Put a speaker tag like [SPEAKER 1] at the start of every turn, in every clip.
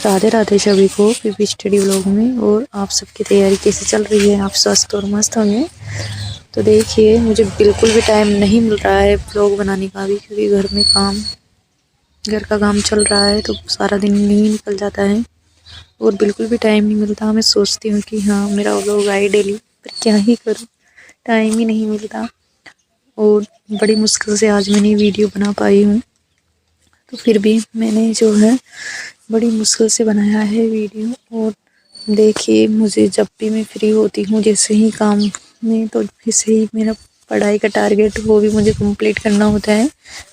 [SPEAKER 1] राधे राधे सभी को PP study vlog में। और आप सबकी तैयारी कैसे चल रही है? आप स्वस्थ और मस्त होंगे। तो देखिए, मुझे बिल्कुल भी टाइम नहीं मिल रहा है व्लॉग बनाने का भी, क्योंकि घर का काम चल रहा है, तो सारा दिन नहीं निकल जाता है और बिल्कुल भी टाइम नहीं मिलता। मैं सोचती हूँ कि हाँ, मेरा व्लॉग आए डेली, पर क्या ही करूँ, टाइम ही नहीं मिलता। और बड़ी मुश्किल से आज मैंने वीडियो बना पाई हूँ। तो फिर भी मैंने जो है बड़ी मुश्किल से बनाया है वीडियो। और देखिए, मुझे जब भी मैं फ्री होती हूँ, जैसे ही काम में, तो वैसे ही मेरा पढ़ाई का टारगेट वो भी मुझे कंप्लीट करना होता है।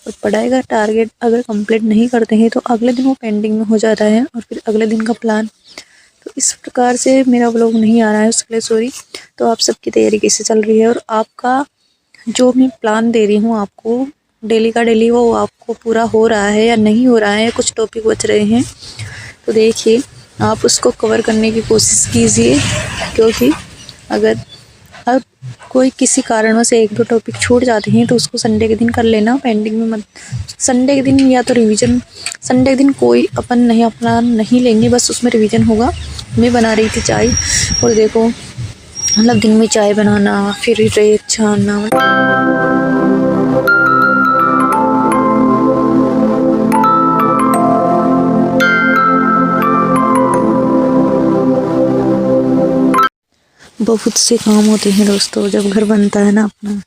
[SPEAKER 1] और पढ़ाई का टारगेट अगर कंप्लीट नहीं करते हैं तो अगले दिन वो पेंडिंग में हो जाता है, और फिर अगले दिन का प्लान। तो इस प्रकार से मेरा व्लॉग नहीं आ रहा है, उसके लिए सॉरी। तो आप सबकी तैयारी कैसे चल रही है? और आपका जो मैं प्लान दे रही हूँ आपको डेली का डेली, वो आपको पूरा हो रहा है या नहीं हो रहा है? कुछ टॉपिक बच रहे हैं तो देखिए, आप उसको कवर करने की कोशिश कीजिए, क्योंकि अगर अब कोई किसी कारणवश एक दो टॉपिक छूट जाते हैं तो उसको संडे के दिन कर लेना, पेंडिंग में मत। संडे के दिन या तो रिवीजन, संडे के दिन कोई अपन नहीं अपना नहीं लेंगे, बस उसमें रिवीजन होगा। मैं बना रही थी चाय, और देखो मतलब दिन में चाय बनाना, फिर रेत छानना, बहुत से काम होते हैं दोस्तों जब घर बनता है ना अपना।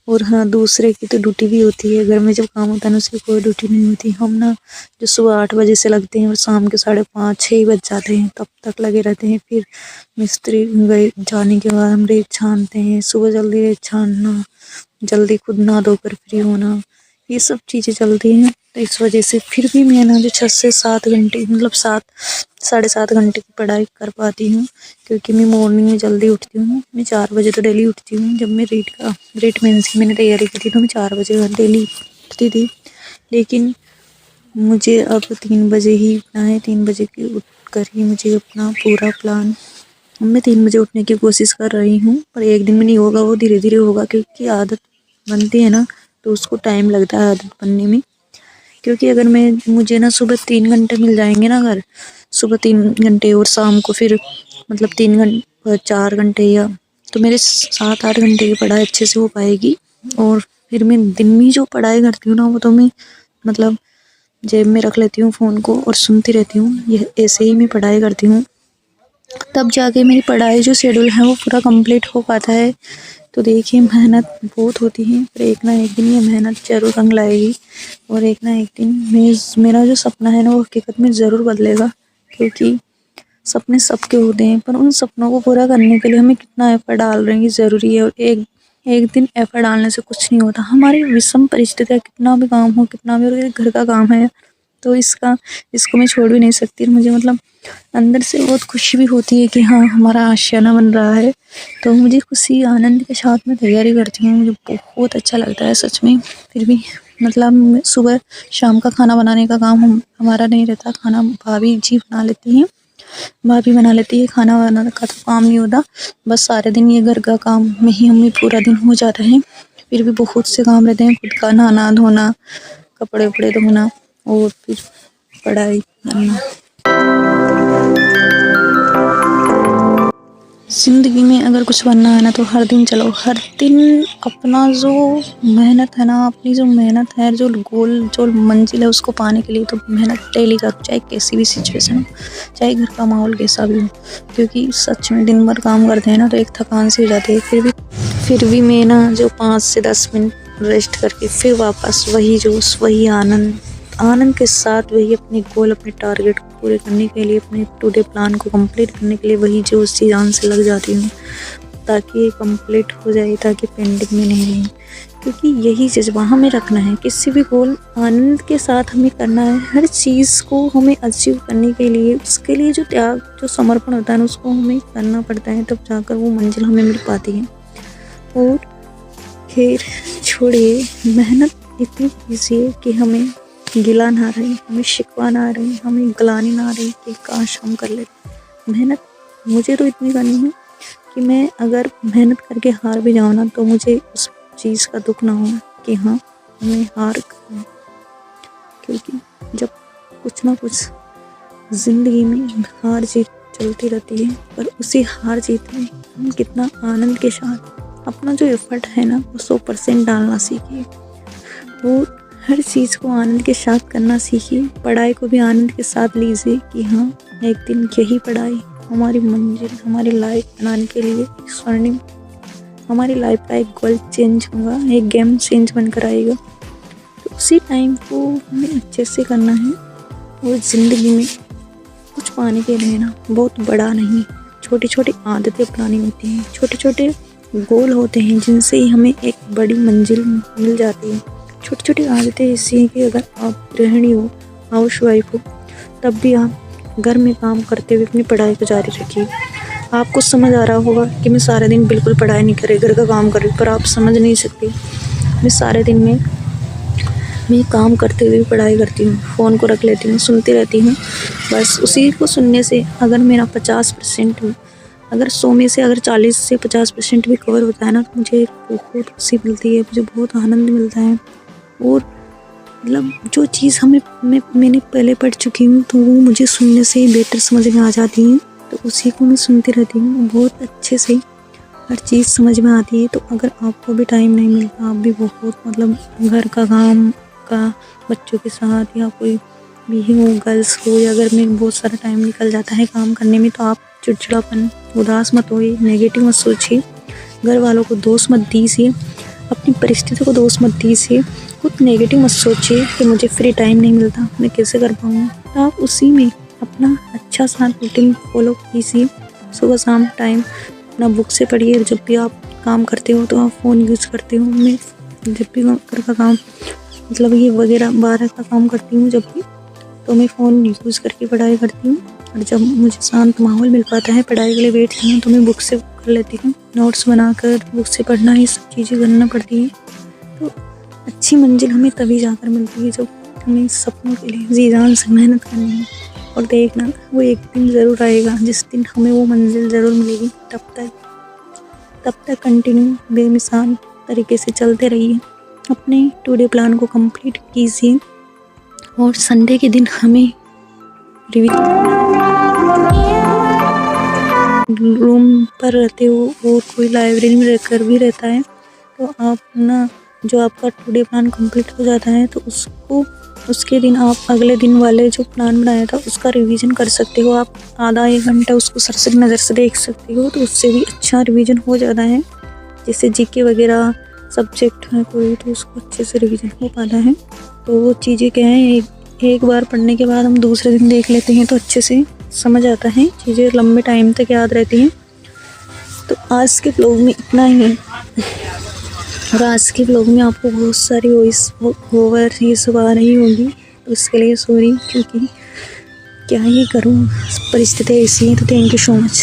[SPEAKER 1] और हाँ, दूसरे की तो ड्यूटी भी होती है। घर में जब काम होता है ना, उसकी कोई ड्यूटी नहीं होती। हम ना जो सुबह 8 बजे से लगते हैं और शाम के 5:30-6 बज जाते हैं, तब तक लगे रहते हैं। फिर मिस्त्री गए जाने के बाद हम रेत छानते हैं। सुबह जल्दी रेत छानना, जल्दी खुद नहा धोकर फ्री होना, ये सब चीज़ें चलती हैं। तो इस वजह से फिर भी मैं ना जो 6 से 7 घंटे, मतलब 7-7.5 घंटे की पढ़ाई कर पाती हूँ, क्योंकि मैं मॉर्निंग में जल्दी उठती हूँ। मैं 4 बजे तो डेली उठती हूँ। जब मैं रीट मेंस की मैंने तैयारी की थी तो मैं 4 बजे डेली उठती थी। लेकिन मुझे अब 3 बजे ही उठना है। 3 बजे की उठ कर ही मुझे अपना पूरा प्लान, मैं 3 बजे उठने की कोशिश कर रही हूँ, पर एक दिन में नहीं होगा, वो धीरे धीरे होगा, क्योंकि आदत बनती है ना, तो उसको टाइम लगता है आदत बनने में। क्योंकि अगर मुझे ना सुबह 3 घंटे मिल जाएंगे ना, अगर सुबह 3 घंटे और शाम को फिर मतलब 4 घंटे, या तो मेरे 7-8 घंटे की पढ़ाई अच्छे से हो पाएगी। और फिर मैं दिन में जो पढ़ाई करती हूँ ना, वो तो मैं मतलब जेब में रख लेती हूँ फ़ोन को और सुनती रहती हूँ। ये ऐसे ही मैं पढ़ाई करती हूँ, तब जाके मेरी पढ़ाई जो शेड्यूल है वो पूरा कंप्लीट हो पाता है। तो देखिए, मेहनत बहुत होती है, पर एक ना एक दिन ये मेहनत ज़रूर रंग लाएगी, और एक ना एक दिन मेरा जो सपना है ना, वो हकीकत में ज़रूर बदलेगा। क्योंकि सपने सबके होते हैं, पर उन सपनों को पूरा करने के लिए हमें कितना एफर्ट डाल रहे हैं, ज़रूरी है। और एक एक दिन एफर्ट डालने से कुछ नहीं होता। हमारी विषम परिस्थितियाँ, कितना भी काम हो, कितना भी, और ये घर का काम है, तो इसको मैं छोड़ भी नहीं सकती। मुझे मतलब अंदर से बहुत खुशी भी होती है कि हाँ, हमारा आशियाना बन रहा है। तो मुझे खुशी आनंद के साथ में तैयारी करती हूँ, मुझे बहुत अच्छा लगता है सच में। फिर भी मतलब सुबह शाम का खाना बनाने का काम हमारा नहीं रहता, खाना भाभी जी बना लेती हैं। भाभी बना लेती है, खाना बनाने का तो काम नहीं होता। बस सारे दिन ये घर का काम में ही हमें पूरा दिन हो जाता है। फिर भी बहुत से काम रहते हैं, खुद का नहाना धोना, कपड़े उपड़े धोना, और फिर पढ़ाई करना। ज़िंदगी में अगर कुछ बनना है ना, तो हर दिन चलो, हर दिन अपना जो मेहनत है ना, अपनी जो मेहनत है, जो गोल जो मंजिल है, उसको पाने के लिए तो मेहनत डेली करो, चाहे कैसी भी सिचुएशन हो, चाहे घर का माहौल कैसा भी हो। क्योंकि सच में दिन भर काम करते हैं ना, तो एक थकान सी हो जाती है। फिर भी मैं ना जो 5 से 10 मिनट रेस्ट करके फिर वापस वही जोश, वही आनंद के साथ, वही अपने गोल, अपने टारगेट को पूरे करने के लिए, अपने टुडे प्लान को कंप्लीट करने के लिए वही जो उसी जान से लग जाती हूँ, ताकि ये कंप्लीट हो जाए, ताकि पेंडिंग में नहीं रहे। क्योंकि यही जज्बा हमें रखना है, किसी भी गोल आनंद के साथ हमें करना है। हर चीज़ को हमें अचीव करने के लिए, उसके लिए जो त्याग, जो समर्पण होता है ना, उसको हमें करना पड़ता है, तब जाकर वो मंजिल हमें मिल पाती है। और खैर छोड़िए, मेहनत इतनी कीजिए कि हमें गिला ना रहे, हमें शिकवा ना रहे, हमें ग्लानि ना रहे कि काश हम कर लेते। मेहनत मुझे तो इतनी करनी है कि मैं अगर मेहनत करके हार भी जाऊँ ना, तो मुझे उस चीज़ का दुख ना हो कि हाँ, मैं हार गई। क्योंकि जब कुछ ना कुछ ज़िंदगी में हार जीत चलती रहती है, पर उसी हार जीत में हम कितना आनंद के साथ अपना जो एफर्ट है ना वो 100% डालना सीखिए। वो हर चीज़ को आनंद के साथ करना सीखिए। पढ़ाई को भी आनंद के साथ लीजिए कि हाँ, एक दिन यही पढ़ाई हमारी मंजिल, हमारी लाइफ बनाने के लिए स्वर्णिम, हमारी लाइफ का एक गोल चेंज होगा, एक गेम चेंज बनकर आएगा। तो उसी टाइम को हमें अच्छे से करना है। और ज़िंदगी में कुछ पाने के लिए ना बहुत बड़ा नहीं, छोटी छोटी आदतें अपनानी होती हैं, छोटे छोटे गोल होते हैं जिनसे ही हमें एक बड़ी मंजिल मिल जाती है। छोटी छोटी आदतें ऐसी हैं कि अगर आप गृहिणी हो, हाउस वाइफ हो, तब भी आप घर में काम करते हुए अपनी पढ़ाई को जारी रखिए। आपको समझ आ रहा होगा कि मैं सारे दिन बिल्कुल पढ़ाई नहीं कर रही, घर का काम कर रही, पर आप समझ नहीं सकते। मैं सारे दिन में मैं काम करते हुए पढ़ाई करती हूँ, फ़ोन को रख लेती हूँ, सुनती रहती हूँ। बस उसी को सुनने से अगर मेरा 50% अगर 100 में से अगर 40 से 50% भी कवर होता है ना, तो मुझे बहुत खुशी मिलती है, मुझे बहुत आनंद मिलता है। और मतलब जो चीज़ मैंने पहले पढ़ चुकी हूँ तो वो मुझे सुनने से ही बेटर समझ में आ जाती है, तो उसी को मैं सुनती रहती हूँ। बहुत अच्छे से हर चीज़ समझ में आती है। तो अगर आपको भी टाइम नहीं मिलता, आप भी बहुत मतलब घर का काम का बच्चों के साथ या कोई भी हो, गर्ल्स हो, या घर में बहुत सारा टाइम निकल जाता है काम करने में, तो आप चिड़चिड़ापन, उदास मत होइए, नेगेटिव मत सोचिए, घर वालों को दोष मत दीजिए, अपनी परिस्थिति को दोष मत दीजिए, खुद नेगेटिव मत सोचिए कि मुझे फ्री टाइम नहीं मिलता, मैं कैसे कर पाऊँगा। तो आप उसी में अपना अच्छा सा रूटीन फॉलो कीजिए। सुबह शाम टाइम अपना बुक से पढ़िए। जब भी आप काम करते हो तो आप फ़ोन यूज़ करते हो, मैं जब भी घर का काम मतलब ये वगैरह बाहर का काम करती हूँ, जब भी तो मैं फ़ोन यूज़ करके पढ़ाई करती हूँ। और जब मुझे शांत माहौल मिल पाता है पढ़ाई के लिए बैठती हूँ, तो मैं बुक से कर लेती हूँ, नोट्स बनाकर बुक से पढ़ना, ही सब चीज़ें करना पड़ती हैं। तो अच्छी मंजिल हमें तभी जाकर मिलती है जब हमें सपनों के लिए जी जान से मेहनत करनी है। और देखना वो एक दिन ज़रूर आएगा जिस दिन हमें वो मंजिल ज़रूर मिलेगी। तब तक कंटिन्यू बेमिसाल तरीके से चलते रहिए, अपने टुडे प्लान को कंप्लीट कीजिए। और संडे के दिन हमें रूम पर रहते हो और कोई लाइब्रेरी में रहकर भी रहता है, तो आप ना जो आपका टुडे प्लान कंप्लीट हो जाता है तो उसके दिन आप अगले दिन वाले जो प्लान बनाया था उसका रिवीजन कर सकते हो। आप आधा 1 घंटा उसको सरसरी नज़र से देख सकते हो, तो उससे भी अच्छा रिवीजन हो जाता है। जैसे जीके वगैरह सब्जेक्ट है कोई, तो उसको अच्छे से रिवीजन हो पाता है। तो वो चीज़ें क्या हैं, एक बार पढ़ने के बाद हम दूसरे दिन देख लेते हैं तो अच्छे से समझ आता है, चीज़ें लंबे टाइम तक याद रहती हैं। तो आज के ब्लॉग में इतना ही है। और आज के ब्लॉग में आपको बहुत सारी वॉइस ओवर ये सब आ रही होगी, तो उसके लिए सॉरी, क्योंकि क्या ही करूँ, परिस्थिति ऐसी है। तो थैंक यू सो मच।